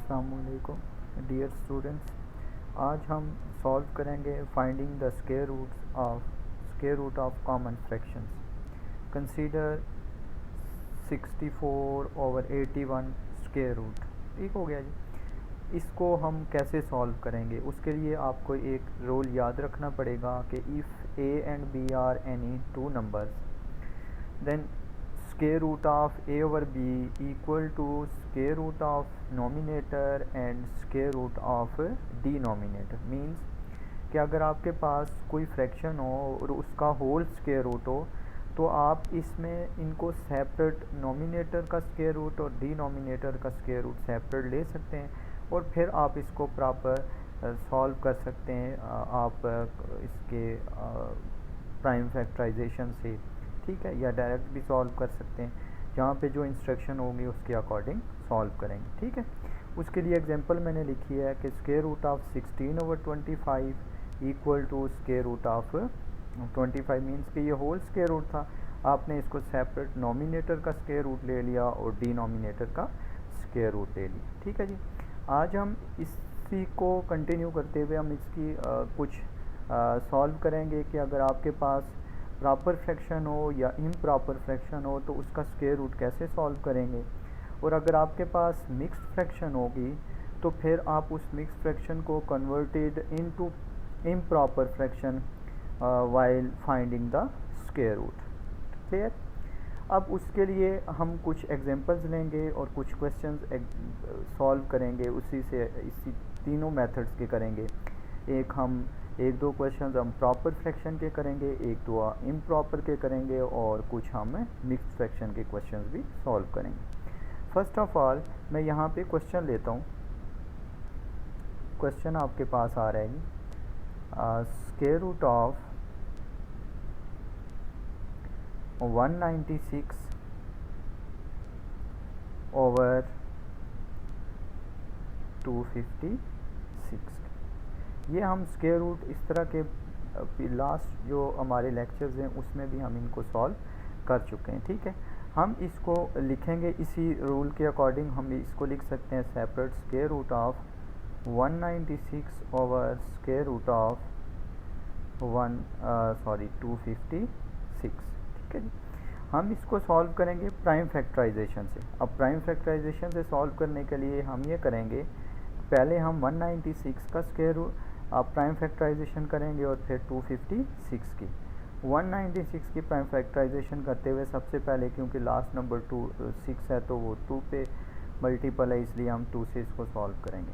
अस्सलामुअलैकुम dear students. आज हम सॉल्व करेंगे finding the square root of common fractions. Consider 64/81 square root. ठीक हो गया जी। इसको हम कैसे सॉल्व करेंगे, उसके लिए आपको एक रूल याद रखना पड़ेगा कि if a and b are any two numbers then square root of a over b equal to square root of numerator and square root of denominator। Means कि अगर आपके पास कोई फ्रैक्शन हो और उसका होल स्क्वायर रूट हो तो आप इसमें इनको सेपरेट नोमिनेटर का स्क्वायर रूट और डिनोमिनेटर का स्क्वायर रूट सेपरेट ले सकते हैं और फिर आप इसको प्रॉपर सॉल्व कर सकते हैं आप इसके प्राइम फैक्टराइजेशन से। ठीक है, या डायरेक्ट भी सॉल्व कर सकते हैं, जहाँ पे जो इंस्ट्रक्शन होगी उसके अकॉर्डिंग सॉल्व करेंगे। ठीक है, उसके लिए एग्जांपल मैंने लिखी है कि square root of 16/25 equal to square root of 25 means कि ये होल स्क्वायर रूट था, आपने इसको सेपरेट नोमिनेटर का स्क्वायर रूट ले लिया और डिनोमिनेटर का स्क्वायर रूट ले लिया। ठीक है जी। आज हम इसी को कंटिन्यू करते हुए हम इसकी कुछ सॉल्व करेंगे कि अगर आपके पास प्रॉपर फ्रैक्शन हो या इम्प्रॉपर फ्रैक्शन हो तो उसका स्क्वायर रूट कैसे सॉल्व करेंगे, और अगर आपके पास मिक्स्ड फ्रैक्शन होगी तो फिर आप उस मिक्स्ड फ्रैक्शन को converted into improper fraction while finding the square root. Clear. अब उसके लिए हम कुछ एग्जांपल्स लेंगे और कुछ क्वेश्चंस सॉल्व करेंगे, इसी तीनों मेथड्स के करेंगे। एक दो क्वेश्चंस हम प्रॉपर फ्रैक्शन के करेंगे, एक दो इम्प्रॉपर के करेंगे और कुछ हम मिक्स्ड फ्रैक्शन के क्वेश्चंस भी सॉल्व करेंगे। फर्स्ट ऑफ ऑल मैं यहाँ पे क्वेश्चन लेता हूँ। क्वेश्चन आपके पास आ रहा है स्क्वायर रूट ऑफ 196 ओवर 256। ये हम स्क्वायर रूट इस तरह के लास्ट जो हमारे लेक्चर्स हैं उसमें भी हम इनको सॉल्व कर चुके हैं। ठीक है, हम इसको लिखेंगे इसी रूल के अकॉर्डिंग। हम इसको लिख सकते हैं separate square root of 196 over square root of 256। ठीक है जी। हम इसको सॉल्व करेंगे प्राइम फैक्टराइजेशन से। अब प्राइम फैक्टराइजेशन से सॉल्व करने के लिए हम ये करेंगे, पहले हम 196 का स्क्वायर रूट आप प्राइम फैक्टराइजेशन करेंगे और फिर 256 की 196 की प्राइम फैक्टराइजेशन करते हुए सबसे पहले, क्योंकि लास्ट नंबर 6 है तो वो 2 पे मल्टीपल है, इसलिए हम 2 से इसको सॉल्व करेंगे।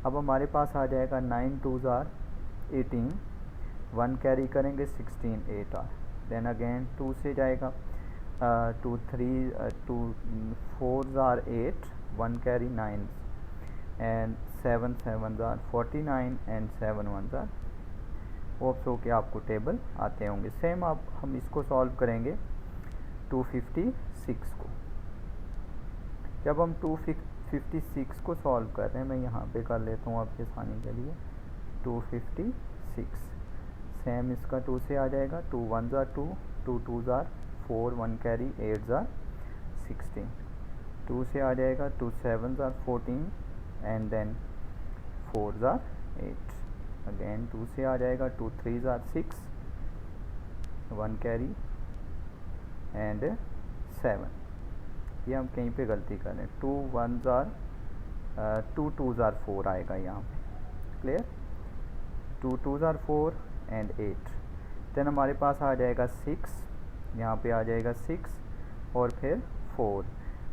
अब हमारे पास आ जाएगा 9 2s are 18, 1 कैरी करेंगे 16 8 आर। देन अगेन 2 से जाएगा 2 4s are 8, 1 carry 9 and 7 7s are 49 and 7 1s are hopes हो कि आपको टेबल आते होंगे। सेम आप हम इसको सॉल्व करेंगे 256 को। जब हम 256 को सॉल्व कर रहे हैं, मैं यहाँ पे कर लेता हूँ आपके आसानी के लिए 256। सेम इसका 2 से आ जाएगा 2 1s are 2, 2 2s are 4, 1 carry 8s are 16। 2 से आ जाएगा 2 7s are 14 and then 4s are 8। Again 2 से आ जाएगा 2 3s are 6, 1 कैरी एंड 7। ये हम कहीं पे गलती कर रहे हैं, 2 1s are 2 2s are 4 आएगा यहाँ पे। Clear. 2 2s are 4 and 8। Then हमारे पास आ जाएगा 6, यहाँ पे आ जाएगा 6 और फिर 4,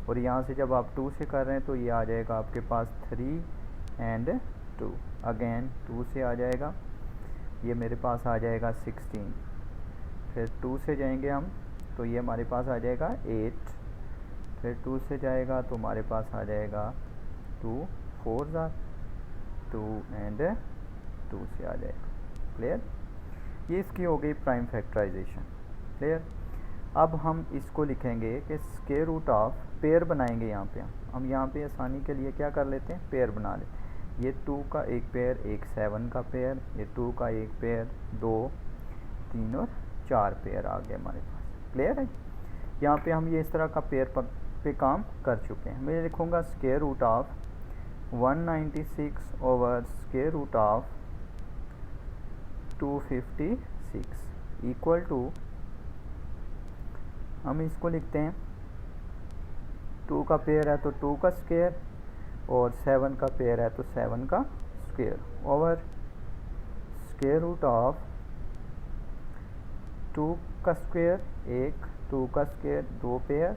और यहाँ से जब आप 2 से कर रहे हैं तो ये आ जाएगा आपके पास 3 एंड 2। अगेन 2 से आ जाएगा, ये मेरे पास आ जाएगा 16। फिर 2 से जाएंगे हम तो ये हमारे पास आ जाएगा 8। फिर 2 से जाएगा तो हमारे पास आ जाएगा 2 4s are 2 एंड 2 से आ जाएगा। क्लियर। ये इसकी हो गई प्राइम फैक्टराइजेशन। क्लियर। अब हम इसको लिखेंगे कि स्क्वायर रूट ऑफ पेयर बनाएंगे। यहाँ पे हम यहाँ पे आसानी के लिए क्या कर लेते हैं, पेयर बना लेते हैं। ये 2 का एक पेयर, एक 7 का पेयर, ये 2 का एक पेयर, 2 3 और 4 पेयर आ गए हमारे पास। क्लियर है। यहाँ पे हम ये इस तरह का पेयर पे काम कर चुके हैं। मैं लिखूँगा square root of 196 over square root of 256 equal to, हम इसको लिखते हैं 2 का पेयर है तो 2 का स्क्वायर और 7 का पेयर है तो 7 का square over square root of 2 का स्क्वायर 1, 2 का स्क्वायर 2 पेयर,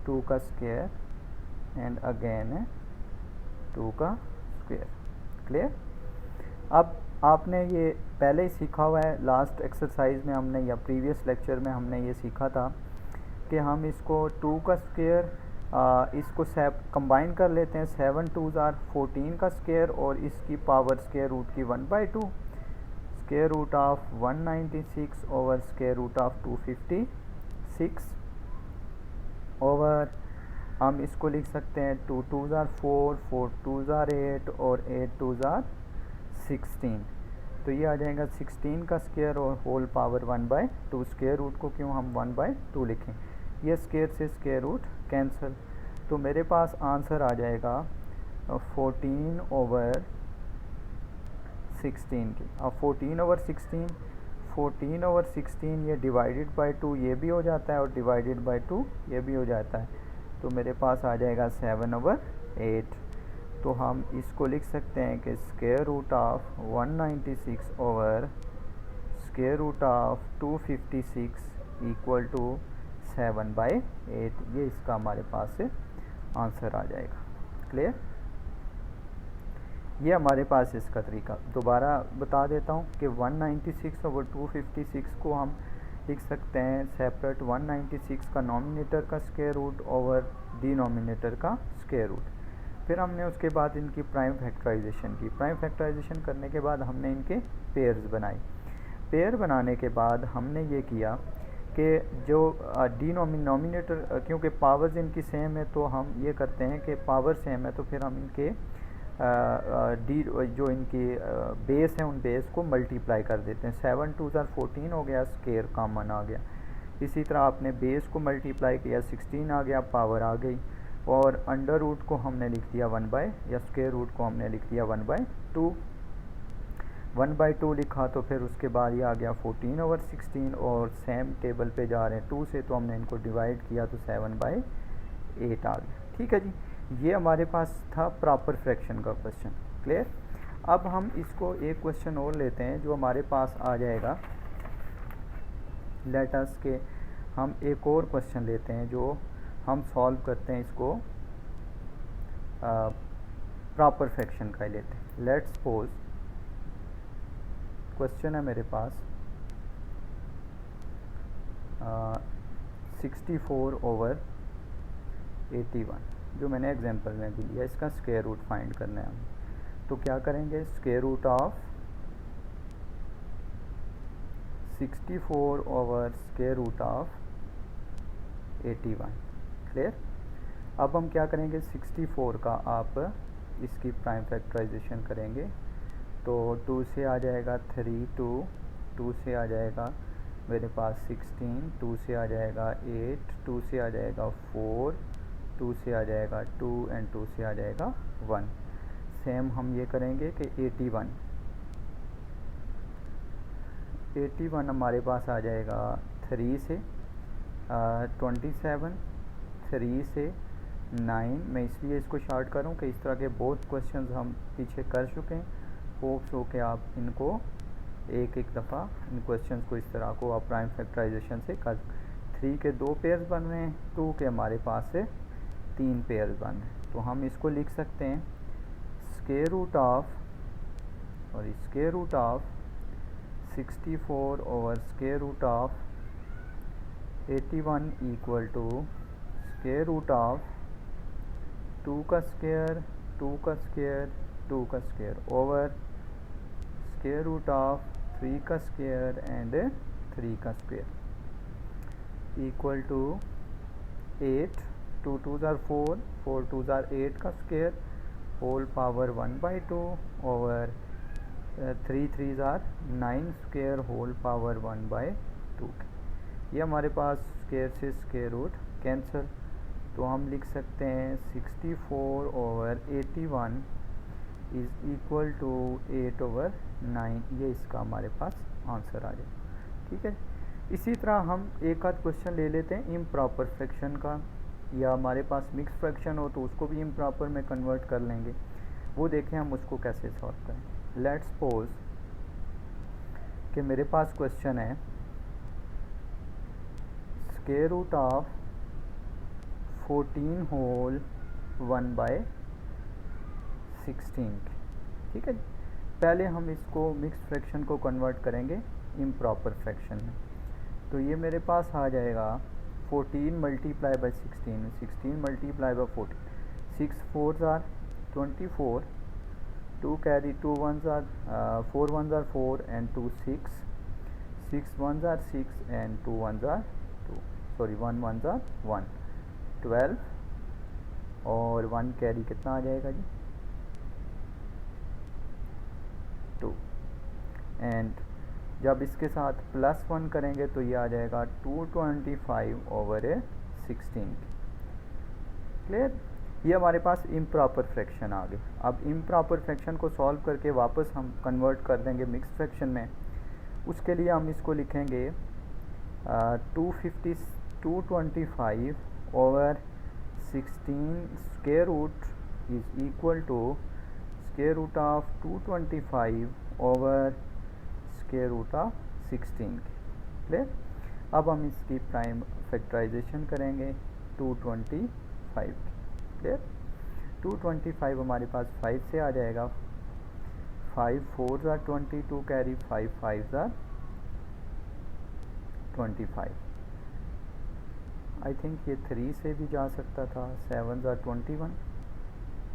2 का स्क्वायर एंड अगेन 2 का स्क्वायर। क्लियर? अब आपने ये पहले ही सीखा हुआ है, लास्ट एक्सरसाइज में हमने या प्रीवियस लेक्चर में हमने ये सीखा था कि हम इसको 2 का स्क्वायर इसको कंबाइन कर लेते हैं, 7 2s आर 14 का स्क्वायर और इसकी पावर स्क्वायर रूट की 1/2 square root of 196 over square root of 256 over, हम इसको लिख सकते हैं 2 2s आर 4, 4 2s आर 8 और 8 2s आर 16। तो ये आ जाएगा 16 का स्क्वायर और होल पावर 1/2। स्क्वायर रूट को क्यों हम 1/2 लिखें, ये स्क्वायर से स्क्वायर रूट कैंसिल, तो मेरे पास आंसर आ जाएगा 14 ओवर 16 की। अब 14 ओवर 16 ये डिवाइडेड बाय 2 ये भी हो जाता है और डिवाइडेड बाय 2 ये भी हो जाता है, तो मेरे पास आ जाएगा 7 ओवर 8। तो हम इसको लिख सकते हैं कि square root of 196 over square root of 256 equal to 7/8। ये इसका हमारे पास से आंसर आ जाएगा। क्लियर? ये हमारे पास इसका तरीका, दोबारा बता देता हूँ कि 196 ओवर 256 को हम लिख सकते हैं सेपरेट 196 का नॉमिनेटर का स्क्वायर रूट ओवर डिनोमिनेटर का स्क्वायर रूट। फिर हमने उसके बाद इनकी प्राइम फैक्टराइजेशन की। प्राइम फैक्टराइजेशन करने के बाद हमने इनके पेयर्स बनाए। पेयर बनाने के बाद हमने ये किया कि जो डिनोमिनेटर, क्योंकि पावर्स इनकी सेम है तो हम ये करते हैं कि पावर सेम है तो फिर हम इनके जो इनकी बेस है उन बेस को मल्टीप्लाई कर देते हैं। 7 2s आर 14 हो गया, स्क्वायर कॉमन आ गया। इसी तरह आपने बेस को मल्टीप्लाई किया, 16 आ गया, पावर आ गई, और अंडर रूट को हमने लिख दिया या स्क्वायर रूट को हमने लिख दिया 1/2। 1/2 लिखा तो फिर उसके बाद ये आ गया 14 ओवर 16 और सेम टेबल पे जा रहे हैं 2 से, तो हमने इनको डिवाइड किया तो 7/8 आ गया। ठीक है जी, ये हमारे पास था प्रॉपर फ्रैक्शन का क्वेश्चन। क्लियर? अब हम इसको एक क्वेश्चन और लेते हैं जो हमारे पास आ जाएगा। लेट अस के हम एक और क्वेश्चन लेते हैं जो हम सॉल्व करते हैं, इसको प्रॉपर फ्रैक्शन का ही लेते हैं। लेट्स सपोज क्वेश्चन है मेरे पास 64 ओवर 81, जो मैंने एग्जांपल में भी लिया। इसका स्क्वायर रूट फाइंड करना है हमें, तो क्या करेंगे, square root of 64 over square root of 81। Clear? अब हम क्या करेंगे, 64 का आप इसकी प्राइम फैक्टराइजेशन करेंगे तो 2 से आ जाएगा 3, 2 से आ जाएगा मेरे पास 16, 2 से आ जाएगा 8, 2 से आ जाएगा 4, 2 से आ जाएगा 2 एंड 2 से आ जाएगा 1। सेम हम ये करेंगे कि 81 हमारे पास आ जाएगा 3 से 27, 3 से 9। मैं इसलिए इसको शॉर्ट करूं कि इस तरह के बहुत क्वेश्चंस हम पीछे कर चुके हैं। होप्स हो कि आप इनको एक दफ़ा इन क्वेश्चंस को इस तरह को आप प्राइम फैक्टराइजेशन से कर। 3 के 2 पेयर्स बन रहे हैं, 2 के हमारे पास से 3 पेयर्स बन रहे हैं, तो हम इसको लिख सकते हैं square root of 64 over square root of 81 equal to square root of 2 का स्क्वायर, 2 का स्क्वायर, 2 का square over square root of 3 का स्क्वायर एंड 3 का square equal to 8, 2 2s are 4, 4 2s are 8 का square whole power 1/2 over 3 3s are 9 square whole power 1/2। ये हमारे पास square से स्क्वायर रूट कैंसिल, तो हम लिख सकते हैं 64 ओवर 81 इज़ इक्वल टू 8/9, ये इसका हमारे पास आंसर आ जाए। ठीक है, इसी तरह हम एक आध क्वेश्चन ले लेते हैं इम्प्रॉपर फ्रैक्शन का, या हमारे पास मिक्स फ्रैक्शन हो तो उसको भी इम्प्रॉपर में कन्वर्ट कर लेंगे, वो देखें हम उसको कैसे सॉल्व करें। लेट्स सपोज कि मेरे पास क्वेश्चन है स्क्वायर रूट ऑफ 14 होल 1/16। ठीक है, पहले हम इसको मिक्स फ्रैक्शन को कन्वर्ट करेंगे इम्प्रॉपर फ्रैक्शन में। तो ये मेरे पास आ जाएगा 14 multiply by 16, 16 multiply by 14, 6 4s are 24, 2 carry 2 1s are 4 1s are 4 and 2 6, 6 1s are 6 and 2 1s are 2, sorry 1 1s are 1, 12 और 1 कैरी कितना आ जाएगा जी 2, एंड जब इसके साथ +1 करेंगे तो ये आ जाएगा 225/16। क्लियर, ये हमारे पास इम्प्रॉपर फ्रैक्शन आ गए। अब इम्प्रॉपर फ्रैक्शन को सॉल्व करके वापस हम कन्वर्ट कर देंगे मिक्स फ्रैक्शन में। उसके लिए हम इसको लिखेंगे 225/16 square root is equal to square root of 225/स्क्वायर रूट ऑफ 16। क्लियर, अब हम इसकी प्राइम फैक्टराइजेशन करेंगे 225। क्लियर, 225 हमारे पास 5 से आ जाएगा, 5 4s are 22 carry 5 5s are 25। I think ये 3 से भी जा सकता था, 7s are 21,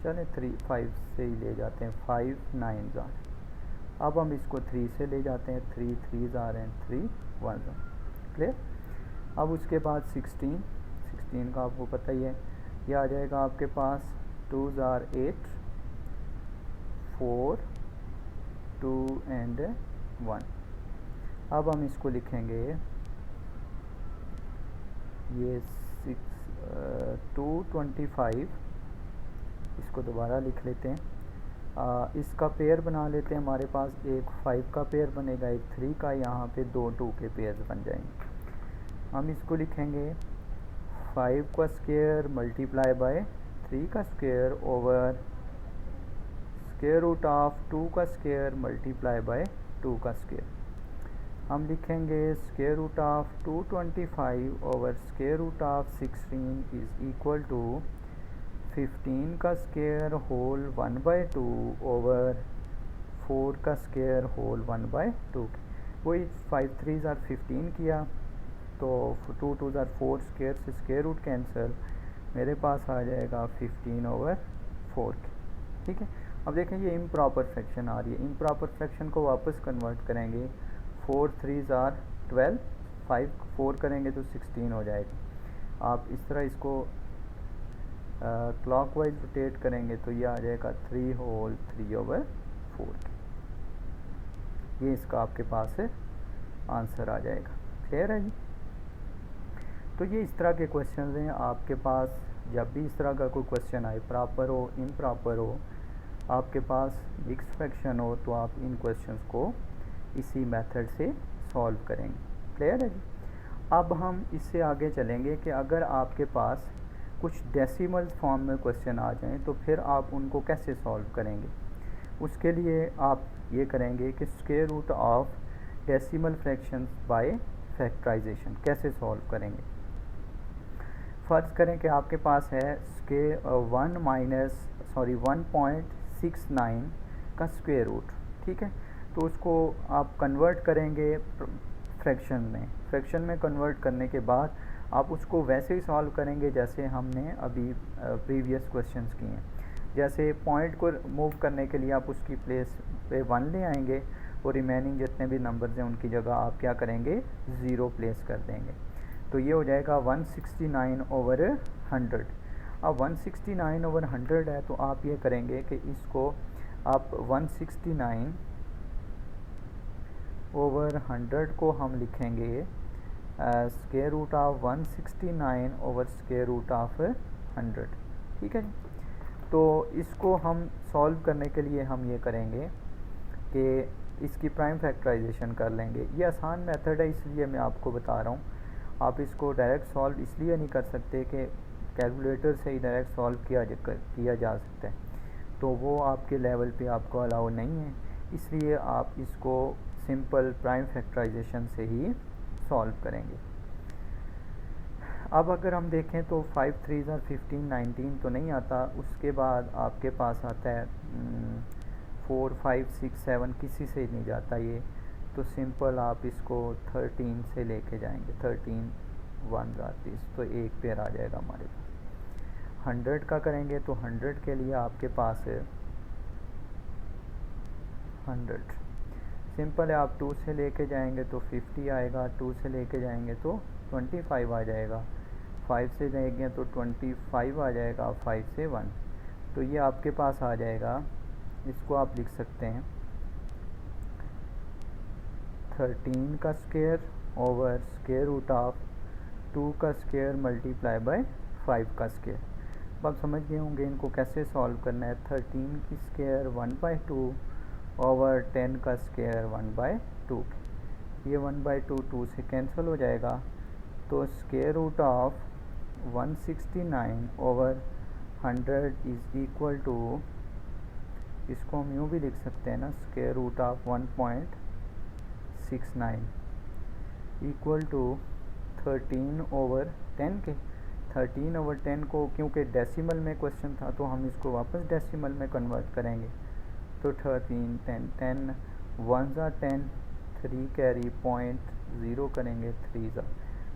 चलें 3 5 से ही ले जाते हैं, 5 9s are। अब हम इसको 3 से ले जाते हैं, 3 3s are and 3 1s are। Clear, अब उसके बाद 16 का आपको पता ही है, ये आ जाएगा आपके पास 2s are 8, 4 2 and 1। अब हम इसको लिखेंगे ये 225, इसको दोबारा लिख लेते हैं, इसका पेयर बना लेते हैं। हमारे पास एक 5 का पेयर बनेगा, एक 3 का, यहाँ पे 2 2 के पेयर बन जाएंगे। हम इसको लिखेंगे 5 का स्क्वायर मल्टीप्लाई बाय 3 का square over square root of 2 का स्क्वायर मल्टीप्लाई बाय 2 का स्क्वायर। हम लिखेंगे square root of 225 over square root of 16 is equal to 15 का स्क्वायर होल 1/2 ओवर 4 का स्क्वायर होल 1/2। वही 5 3s are 15 किया तो 2 2s are 4, स्क्वायर से स्क्वायर रूट कैंसिल, मेरे पास आ जाएगा 15/4। ठीक है, अब देखें ये इम्प्रॉपर फ्रैक्शन आ रही है, इम्प्रॉपर फ्रैक्शन को वापस कन्वर्ट करेंगे, 4 3s are 12, 5 4 करेंगे तो 16 हो जाएगा। आप इस तरह इसको क्लॉकवाइज रोटेट करेंगे तो ये आ जाएगा 3 होल 3/4। ये इसका आपके पास है आंसर आ जाएगा। क्लियर है जी। तो ये इस तरह के क्वेश्चन हैं आपके पास, जब भी इस तरह का कोई क्वेश्चन आए, प्रॉपर हो इम्प्रॉपर हो, आपके पास मिक्स फ्रैक्शन हो, तो आप इन क्वेश्चंस को इसी मेथड से सॉल्व करेंगे। क्लियर है जी। अब हम इससे आगे चलेंगे कि अगर आपके पास कुछ डेसिमल फॉर्म में क्वेश्चन आ जाएं तो फिर आप उनको कैसे सॉल्व करेंगे। उसके लिए आप ये करेंगे कि square root of decimal fractions by factorization कैसे सॉल्व करेंगे। फ़र्ज़ करें कि आपके पास है 1.69 का स्क्वायर रूट। ठीक है, तो उसको आप कन्वर्ट करेंगे फ्रैक्शन में कन्वर्ट करने के बाद आप उसको वैसे ही सॉल्व करेंगे जैसे हमने अभी प्रीवियस क्वेश्चंस किए हैं। जैसे पॉइंट को मूव करने के लिए आप उसकी प्लेस पे 1 ले आएंगे और रिमेनिंग जितने भी नंबर्स हैं उनकी जगह आप क्या करेंगे 0 प्लेस कर देंगे। तो ये हो जाएगा 169/100। अब 169/100 है तो आप ये करेंगे कि इसको आप 169/100 को हम लिखेंगे स्क्वायर रूट ऑफ 169/स्क्वायर रूट ऑफ 100। ठीक है जी। तो इसको हम सॉल्व करने के लिए हम ये करेंगे कि इसकी प्राइम फैक्टराइजेशन कर लेंगे। ये आसान मेथड है, इसलिए मैं आपको बता रहा हूँ। आप इसको डायरेक्ट सॉल्व इसलिए नहीं कर सकते कि कैलकुलेटर से ही डायरेक्ट सॉल्व किया जा सकता है, तो वो आपके लेवल पे आपको अलाउ नहीं है, इसलिए आप इसको सिंपल प्राइम फैक्टराइजेशन से ही सॉल्व करेंगे। अब अगर हम देखें तो 5 3 are 15 19 तो नहीं आता, उसके बाद आपके पास आता है 4 5 6 7, किसी से नहीं जाता ये, तो सिंपल आप इसको 13 से लेके जाएंगे। 13 1 30, तो एक पेयर आ जाएगा हमारे पास। 100 का करेंगे तो 100 के लिए आपके पास है 100, सिंपल है, आप 2 से लेके जाएंगे तो 50 आएगा, 2 से लेके जाएंगे तो 25 आ जाएगा, 5 से जाएंगे तो 25 आ जाएगा, 5 से 1, तो ये आपके पास आ जाएगा। इसको आप लिख सकते हैं 13 का square over square root of 2 का स्क्वायर मल्टीप्लाई बाय 5 का स्क्वायर। अब आप समझ गए होंगे इनको कैसे सॉल्व करना है। 13 की स्क्वायर 1/2 ओवर 10 का स्क्वायर 1/2, ये 1/2 2 से कैंसिल हो जाएगा, तो square root of 169 over 100 is equal to, इसको हम यूँ भी लिख सकते हैं ना, square root of 1.69 equal to 13 over 10 के। 13 ओवर 10 को, क्योंकि डेसिमल में क्वेश्चन था तो हम इसको वापस डेसिमल में कन्वर्ट करेंगे, तो 13 10 10 1 are 10, 3 कैरी 0.0 करेंगे, 3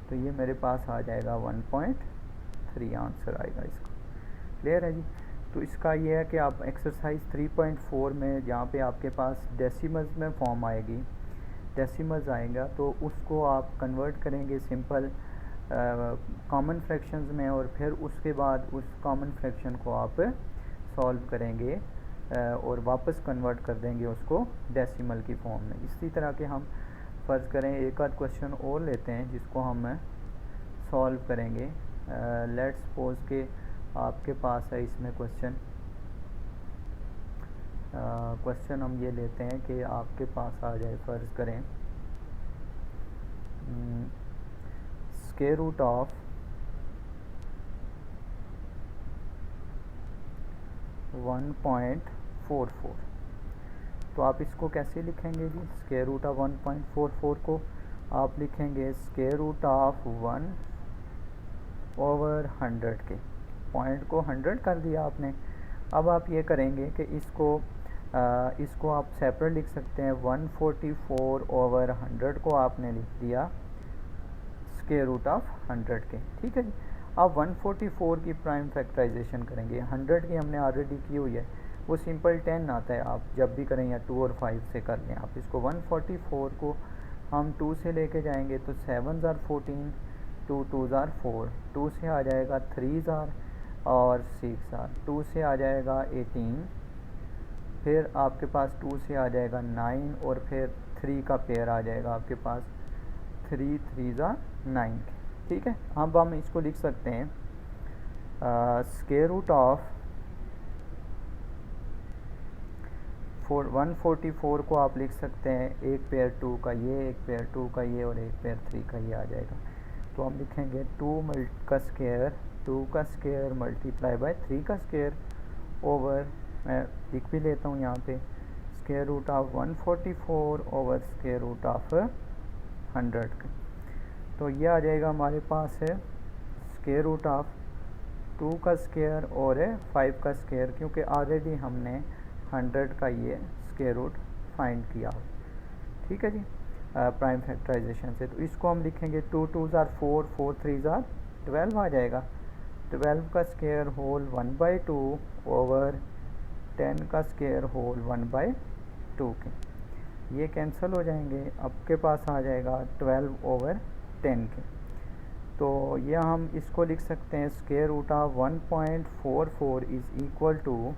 तो ये मेरे पास आ जाएगा 1.3 आंसर आएगा इसका। क्लियर है जी। तो इसका ये है कि आप एक्सरसाइज 3.4 में जहाँ पे आपके पास डेसिमल्स में फॉर्म आएगी, डेसिमल्स आएगा, तो उसको आप कन्वर्ट करेंगे सिंपल कॉमन फ्रैक्शंस में, और फिर उसके बाद उस कॉमन फ्रैक्शन को आप सॉल्व करेंगे और वापस कन्वर्ट कर देंगे उसको डेसिमल की फॉर्म में। इसी तरह के हम फ़र्ज़ करें एक आध क्वेश्चन और लेते हैं जिसको हम सॉल्व करेंगे। लेट्स सपोज के आपके पास है इसमें क्वेश्चन हम ये लेते हैं कि आपके पास आ जाए, फ़र्ज़ करें स्क्वायर रूट ऑफ 1.44, तो आप इसको कैसे लिखेंगे जी? स्क्वायर रूट ऑफ 1.44 को आप लिखेंगे स्क्वायर रूट ऑफ 1 ओवर 100 के, पॉइंट को 100 कर दिया आपने। अब आप ये करेंगे कि इसको आप सेपरेट लिख सकते हैं। 144 ओवर 100 को आपने लिख दिया स्क्वायर रूट ऑफ 100 के, ठीक है जी। अब 144 की प्राइम फैक्टराइजेशन करेंगे। 100 की हमने ऑलरेडी की हुई है, वो सिंपल 10 आता है, आप जब भी करें या 2 और 5 से कर लें आप इसको। 144 को हम 2 से लेके जाएंगे तो 7 are 14, 2 2 are 4, 2 से आ जाएगा 3 are और 6 are, 2 से आ जाएगा 18, फिर आपके पास 2 से आ जाएगा 9 और फिर 3 का पेयर आ जाएगा आपके पास, 3 3 are 9, ठीक है। अब हम इसको लिख सकते हैं स्क्वायर रूट ऑफ 144 को आप लिख सकते हैं एक पेयर 2 का ये, एक पेयर 2 का ये और एक पेयर 3 का ये आ जाएगा। तो हम लिखेंगे 2 का स्क्वायर मल्टीप्लाई बाय 3 का स्क्वायर ओवर, मैं लिख भी लेता हूँ यहाँ पे, square root of 144 over square root of 100 का। तो ये आ जाएगा हमारे पास है स्क्वायर रूट ऑफ 2 का स्क्वायर और 5 का स्क्वायर, क्योंकि ऑलरेडी हमने 100 का ये स्क्वायर रूट फाइंड किया, ठीक है जी, प्राइम फैक्टराइजेशन से। तो इसको हम लिखेंगे 2 2 are 4, 4 3 are 12 आ जाएगा। 12 का स्क्वायर होल 1/2 ओवर 10 का स्क्वायर होल 1/2 के, ये कैंसिल हो जाएंगे, आपके पास आ जाएगा 12 ओवर 10 के। तो ये हम इसको लिख सकते हैं square root of 1.44 is equal to,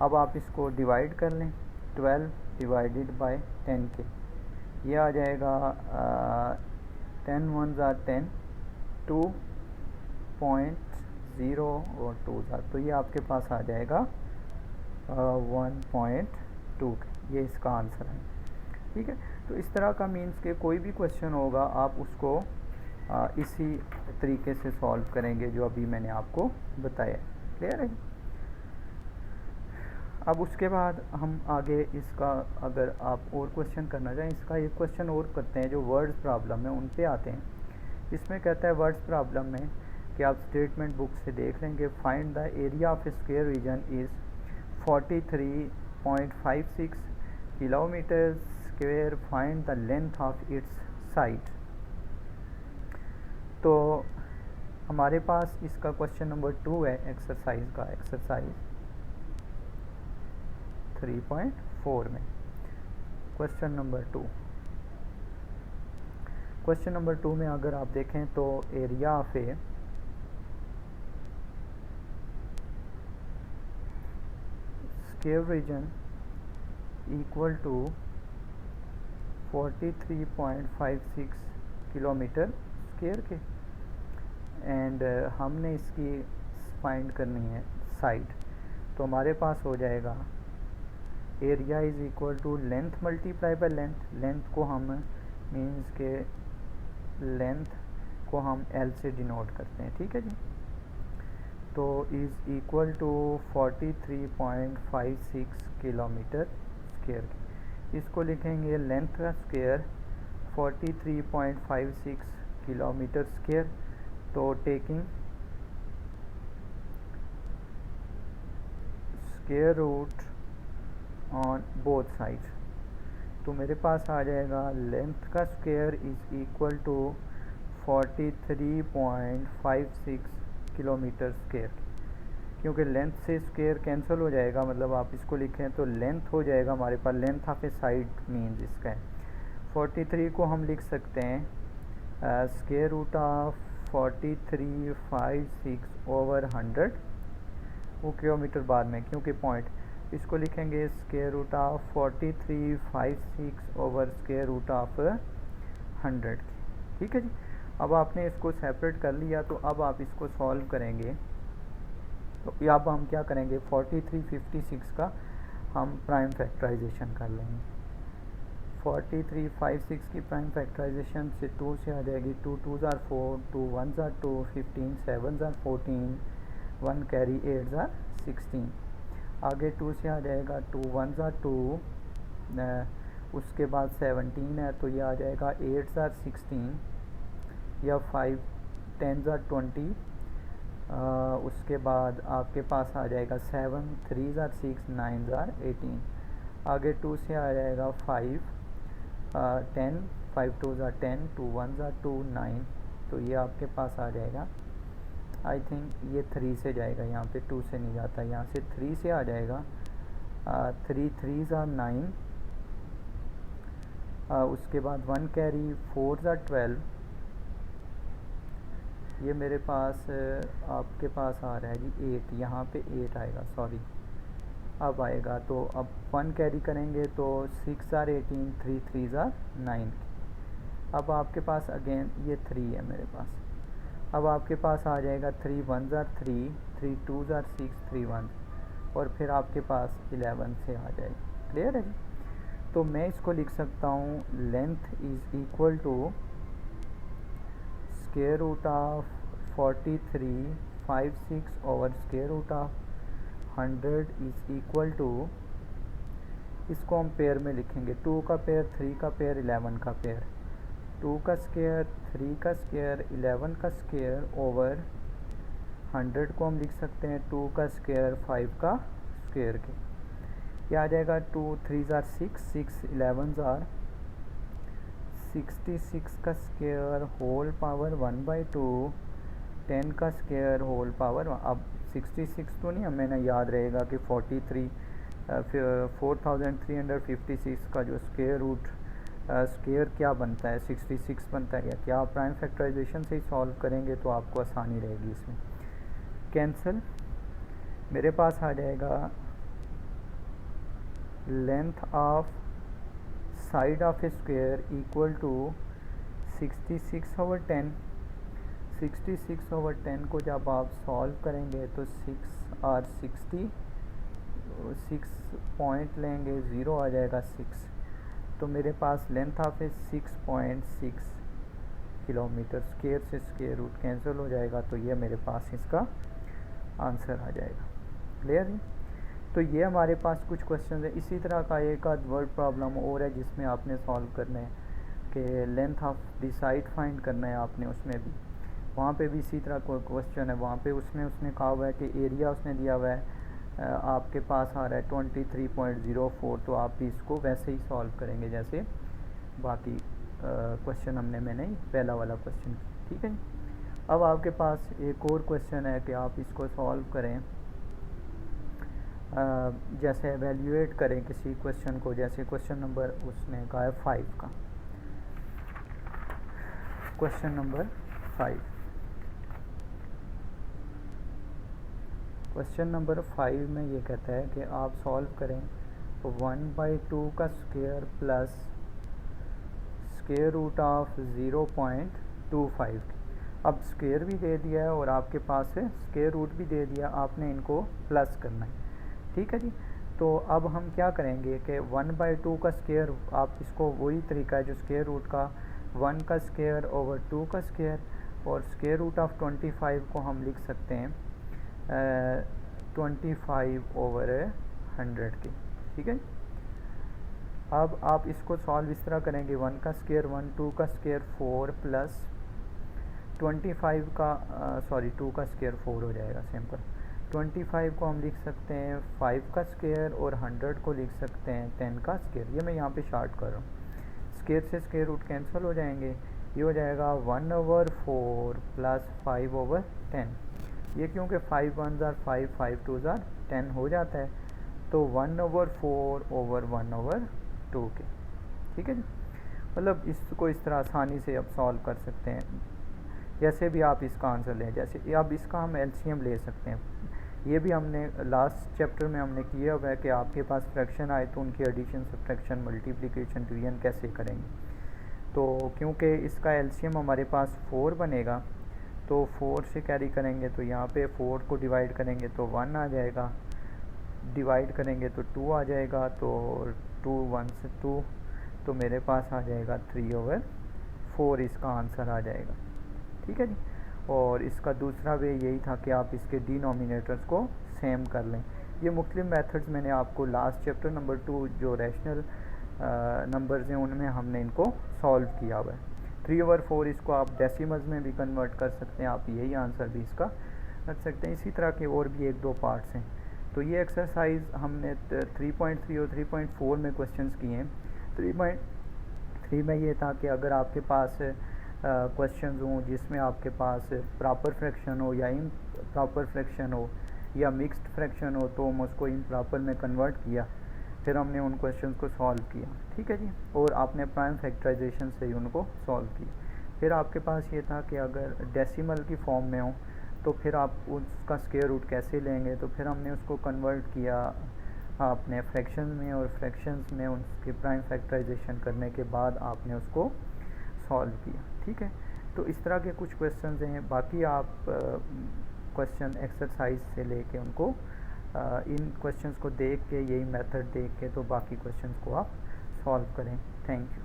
अब आप इसको डिवाइड कर लें, 12 डिवाइडेड बाय 10 के, ये आ जाएगा 10 1 are 10, 0 और 2 ज़ार, तो ये आपके पास आ जाएगा 1.2, ये इसका आंसर है। ठीक है, तो इस तरह का मीन्स के कोई भी क्वेश्चन होगा आप उसको इसी तरीके से सॉल्व करेंगे जो अभी मैंने आपको बताया। क्लियर है? अब उसके बाद हम आगे इसका, अगर आप और क्वेश्चन करना चाहें, इसका एक क्वेश्चन और करते हैं जो वर्ड्स प्रॉब्लम है उन पे आते हैं। इसमें कहता है वर्ड्स प्रॉब्लम में कि आप स्टेटमेंट बुक से देख लेंगे, find the area of square region is 43.56 kilometre square, find the length of its side. तो हमारे पास इसका क्वेश्चन नंबर 2 है एक्सरसाइज का, एक्सरसाइज 3.4 में क्वेश्चन नंबर 2। क्वेश्चन नंबर 2 में अगर आप देखें तो area of a square region equal to 43.56 kilometre square के, एंड हमने इसकी फाइंड करनी है साइड। तो हमारे पास हो जाएगा area is equal to length multiply by length, length को हम मीन्स के लेंथ को हम L से डिनोट करते हैं। ठीक है जी, तो is equal to 43.56 kilometre square. इसको लिखेंगे लेंथ का स्क्वायर 43.56 किलोमीटर स्क्वायर, तो taking square root on both side, तो मेरे पास आ जाएगा लेंथ का square is equal to 43.56 kilometre square, क्योंकि लेंथ से स्क्वायर कैंसिल हो जाएगा, मतलब आप इसको लिखें तो लेंथ हो जाएगा हमारे पास, length of a side means इसका है 43 को हम लिख सकते हैं स्क्वायर रूट ऑफ 4356 ओवर 100, वो किलोमीटर बाद में क्योंकि पॉइंट, इसको लिखेंगे square root of 4356 over square root of 100। ठीक है जी, अब आपने इसको सेपरेट कर लिया, तो अब आप इसको सॉल्व करेंगे। तो अब हम क्या करेंगे, 4356 का हम प्राइम फैक्टराइजेशन कर लेंगे। 4356 की प्राइम फैक्टराइजेशन से 2 से आ जाएगी, 2 2s are 4, 2 1s are 2, 15 7s are 14, 1 carry 8s are 16। आगे 2 से आ जाएगा, 2 1s are 2, उसके बाद 17 है तो ये आ जाएगा 8s are 16, या 5 10s are 20, उसके बाद आपके पास आ जाएगा 7 3s are 6, 9s are 18। आगे 2 से आ जाएगा 5 10, 5 2s are 10, 2 1s are 2, 9, तो ये आपके पास आ जाएगा, आई थिंक ये 3 से जाएगा, यहाँ पे 2 से नहीं जाता, यहाँ से 3 से आ जाएगा, 3 3s are 9, उसके बाद 1 कैरी 4s are 12, ये मेरे पास आपके पास आ रहा है जी 8, यहाँ पे 8 आएगा, सॉरी अब आएगा, तो अब 1 कैरी करेंगे तो 6 are 18, 3 3s are 9। अब आपके पास अगेन ये 3 है मेरे पास, अब आपके पास आ जाएगा 3 1s are 3, 3 2s are 6, 3 1, और फिर आपके पास 11 से आ जाएगा। क्लियर है जी, तो मैं इसको लिख सकता हूँ length is equal to square root of 4356 over square root of 100 is equal to, इसको हम पेयर में लिखेंगे, 2 का पेयर, 3 का पेयर, 11 का पेयर, 2 का स्क्वायर, 3 का स्क्वायर, 11 का स्क्वायर ओवर 100 को हम लिख सकते हैं 2 का स्क्वायर 5 का स्क्वायर के, ये आ जाएगा 2 3s are 6, 6 11s are 66 का स्क्वायर होल पावर 1/2, 10 का स्क्वायर होल पावर, अब 66 तो नहीं हमें ना याद रहेगा कि 4356 का जो स्क्वायर रूट स्क्वायर क्या बनता है, 66 बनता है क्या आप प्राइम फैक्टराइजेशन से ही सॉल्व करेंगे तो आपको आसानी रहेगी इसमें। कैंसिल, मेरे पास आ जाएगा length of side of a square equal to 66 over 10, 66/10 को जब आप सॉल्व करेंगे तो 6 और 60, 6 पॉइंट लेंगे, 0 आ जाएगा 6, तो मेरे पास लेंथ ऑफ है 6.6 किलोमीटर। स्क्वायर से स्क्वायर रूट कैंसिल हो जाएगा, तो ये मेरे पास इसका आंसर आ जाएगा। क्लियर है? तो ये हमारे पास कुछ क्वेश्चन है। इसी तरह का एक आध वर्ड प्रॉब्लम और है जिसमें आपने सॉल्व करना है कि length of the site find करना है आपने, उसमें भी वहाँ पे भी इसी तरह कोई क्वेश्चन है। वहाँ पे उसने कहा हुआ है कि एरिया उसने दिया हुआ है, आपके पास आ रहा है 23.04, तो आप भी इसको वैसे ही सॉल्व करेंगे जैसे बाकी क्वेश्चन मैंने पहला वाला क्वेश्चन, ठीक है। अब आपके पास एक और क्वेश्चन है कि आप इसको सॉल्व करें, जैसे एवेल्यूएट करें किसी क्वेश्चन को, जैसे क्वेश्चन नंबर उसने कहा है 5 का, क्वेश्चन नंबर 5। क्वेश्चन नंबर 5 में ये कहता है कि आप सॉल्व करें 1/2 का square plus square root of 0.25। अब स्क्वायर भी दे दिया है और आपके पास है स्क्वायर रूट भी दे दिया, आपने इनको प्लस करना है, ठीक है जी। तो अब हम क्या करेंगे कि 1/2 का स्क्वायर, आप इसको वही तरीका है जो स्क्वायर रूट का 1 का स्क्वायर ओवर 2 का स्क्वायर, और स्क्वायर रूट ऑफ 25 को हम लिख सकते हैं 25/100 के, ठीक है। अब आप इसको सॉल्व इस तरह करेंगे, 1 का स्क्वायर 1, 2 का स्क्वायर 4 प्लस 25 का 2 का स्क्वायर 4 हो जाएगा सिंपल। 25 को हम लिख सकते हैं 5 का स्क्वायर और 100 को लिख सकते हैं 10 का स्क्वायर। ये मैं यहाँ पे शार्ट कर रहा हूँ, स्क्वायर से स्क्वायर रूट कैंसिल हो जाएंगे, ये हो जाएगा 1/4 प्लस 5/10। ये क्योंकि 5 1 ज़ार 5, 5 2 ज़ार 10 हो जाता है, तो 1/4/1/2 के, ठीक है जी। मतलब इसको इस तरह आसानी से अब सॉल्व कर सकते हैं। जैसे भी आप इसका आंसर लें, जैसे अब इसका हम एलसीएम ले सकते हैं। ये भी हमने लास्ट चैप्टर में हमने किया हुआ है कि आपके पास फ्रैक्शन आए तो उनकी एडिशन, सब्ट्रैक्शन, मल्टीप्लिकेशन, डिवीजन कैसे करेंगे। तो क्योंकि इसका एलसीएम हमारे पास 4 बनेगा, तो 4 से कैरी करेंगे तो यहाँ पे 4 को डिवाइड करेंगे तो 1 आ जाएगा, डिवाइड करेंगे तो 2 आ जाएगा, तो 2 1 से 2, तो मेरे पास आ जाएगा 3/4, इसका आंसर आ जाएगा, ठीक है जी। और इसका दूसरा वे यही था कि आप इसके डिनोमिनेटर्स को सेम कर लें। ये मुख्तलिफ मेथड्स मैंने आपको लास्ट चैप्टर नंबर 2 जो रैशनल नंबर्स हैं उनमें हमने इनको सॉल्व किया हुआ है। 3/4 इसको आप डेसिमल्स में भी कन्वर्ट कर सकते हैं, आप यही आंसर भी इसका रख सकते हैं। इसी तरह के और भी 1-2 पार्ट्स हैं। तो ये एक्सरसाइज हमने 3.3 और 3.4 में क्वेश्चंस किए हैं। 3.3 में ये था कि अगर आपके पास क्वेश्चंस हों जिसमें आपके पास प्रॉपर फ्रैक्शन हो या इम्प्रॉपर फ्रैक्शन हो या मिक्स्ड फ्रैक्शन हो, तो हम उसको इम्प्रॉपर में कन्वर्ट किया, फिर हमने उन क्वेश्चंस को सॉल्व किया, ठीक है जी। और आपने प्राइम फैक्टराइजेशन से ही उनको सॉल्व किया। फिर आपके पास ये था कि अगर डेसिमल की फॉर्म में हो तो फिर आप उसका स्क्वायर रूट कैसे लेंगे, तो फिर हमने उसको कन्वर्ट किया आपने फ्रैक्शन में, और फ्रैक्शंस में उसके प्राइम फैक्टराइजेशन करने के बाद आपने उसको सॉल्व किया, ठीक है। तो इस तरह के कुछ क्वेश्चंस हैं। बाकी आप क्वेश्चन एक्सरसाइज से लेके उनको इन क्वेश्चंस को देख के, यही मेथड देख के, तो बाकी क्वेश्चंस को आप सॉल्व करें। Thank you.